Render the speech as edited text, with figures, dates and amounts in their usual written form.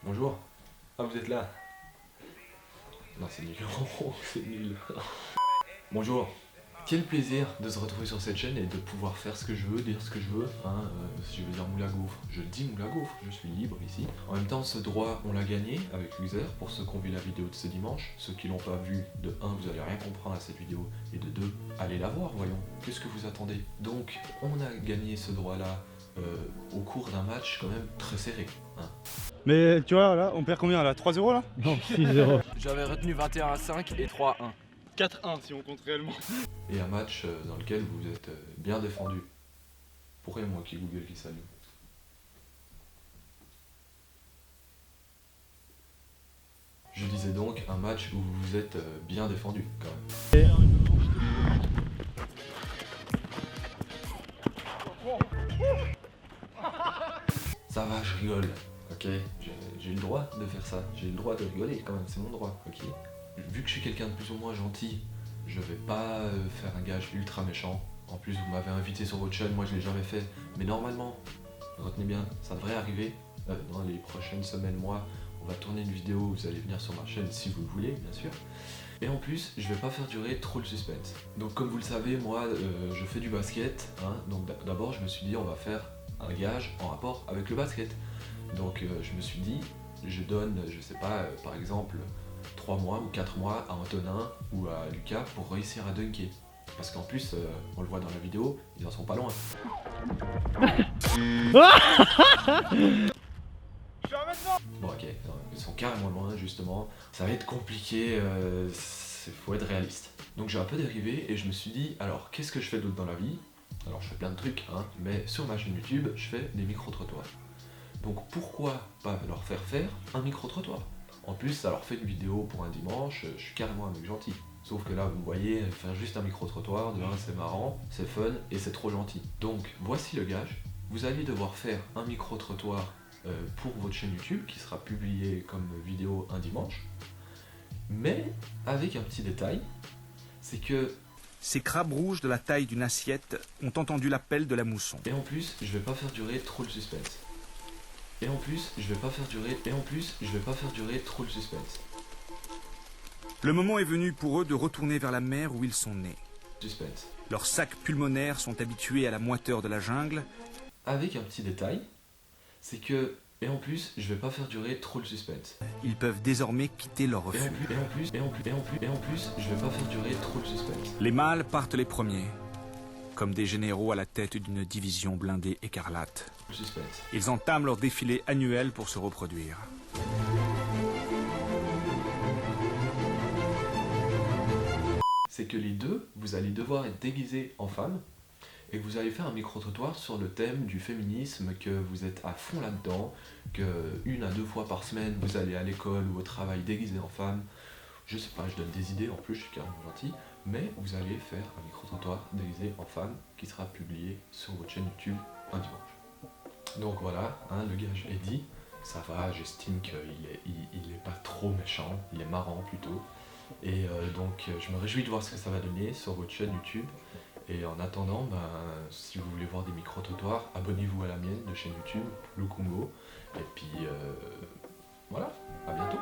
Bonjour. Ah, vous êtes là? Non, c'est nul. C'est nul. Bonjour. Quel plaisir de se retrouver sur cette chaîne et de pouvoir faire ce que je veux, dire ce que je veux. Si je veux dire moule à gaufre, je dis moule à gaufre, je suis libre ici. En même temps, ce droit, on l'a gagné avec User, pour ceux qui ont vu la vidéo de ce dimanche. Ceux qui l'ont pas vu, de 1, vous allez rien comprendre à cette vidéo, et de 2, allez la voir, voyons. Qu'est-ce que vous attendez? Donc, on a gagné ce droit-là au cours d'un match quand même très serré. Mais tu vois, là, on perd combien là? 3-0 là? Non, 6-0. J'avais retenu 21-5 et 3-1. 4-1 si on compte réellement. Et un match dans lequel vous êtes bien défendu. Pourquoi moi qui Google qui s'allume? Je disais donc un match où vous vous êtes bien défendu quand même. Ça va, je rigole, ok? J'ai le droit de faire ça, j'ai le droit de rigoler quand même, c'est mon droit, ok? Vu que je suis quelqu'un de plus ou moins gentil, je vais pas faire un gage ultra méchant. En plus, vous m'avez invité sur votre chaîne, moi je l'ai jamais fait. Mais normalement, retenez bien, ça devrait arriver dans les prochaines semaines, mois. On va tourner une vidéo, vous allez venir sur ma chaîne si vous le voulez, bien sûr. Et en plus, je vais pas faire durer trop le suspense. Donc comme vous le savez, moi je fais du basket, hein, donc d'abord je me suis dit on va faire un gage en rapport avec le basket. Donc je me suis dit, je donne, je sais pas, par exemple 3 mois ou 4 mois à Antonin ou à Lucas pour réussir à dunker. Parce qu'en plus, on le voit dans la vidéo, ils en sont pas loin. Bon ok, ils sont carrément loin justement. Ça va être compliqué, faut être réaliste. Donc j'ai un peu dérivé et je me suis dit, alors qu'est-ce que je fais d'autre dans la vie? Alors je fais plein de trucs, hein, mais sur ma chaîne YouTube, je fais des micro-trottoirs. Donc pourquoi pas leur faire un micro-trottoir? En plus, ça leur fait une vidéo pour un dimanche, je suis carrément un mec gentil. Sauf que là, vous me voyez faire juste un micro-trottoir, de un, c'est marrant, c'est fun et c'est trop gentil. Donc voici le gage, vous allez devoir faire un micro-trottoir pour votre chaîne YouTube qui sera publié comme vidéo un dimanche. Mais avec un petit détail, c'est que... Ces crabes rouges de la taille d'une assiette ont entendu l'appel de la mousson. Et en plus, je vais pas faire durer trop le suspense. Et en plus, je vais pas faire durer trop le suspense. Le moment est venu pour eux de retourner vers la mer où ils sont nés. Suspense. Leurs sacs pulmonaires sont habitués à la moiteur de la jungle. Avec un petit détail, c'est que... Et en plus, je vais pas faire durer trop le suspense. Ils peuvent désormais quitter leur Et refuge. en plus, je vais pas faire durer trop le suspense. Les mâles partent les premiers, comme des généraux à la tête d'une division blindée écarlate. Le suspense. Ils entament leur défilé annuel pour se reproduire. C'est que les deux, vous allez devoir être déguisés en femmes et que vous allez faire un micro-trottoir sur le thème du féminisme, que vous êtes à fond là-dedans, que 1 à 2 fois par semaine, vous allez à l'école ou au travail déguisé en femme. Je sais pas, je donne des idées, en plus je suis carrément gentil, mais vous allez faire un micro-trottoir déguisé en femme qui sera publié sur votre chaîne YouTube un dimanche. Donc voilà, hein, le gage est dit, ça va, j'estime qu'il est pas trop méchant, il est marrant plutôt. Et donc je me réjouis de voir ce que ça va donner sur votre chaîne YouTube. Et en attendant, si vous voulez voir des micro-trottoirs, abonnez-vous à la mienne de chaîne YouTube, le Congo. Et puis voilà, à bientôt.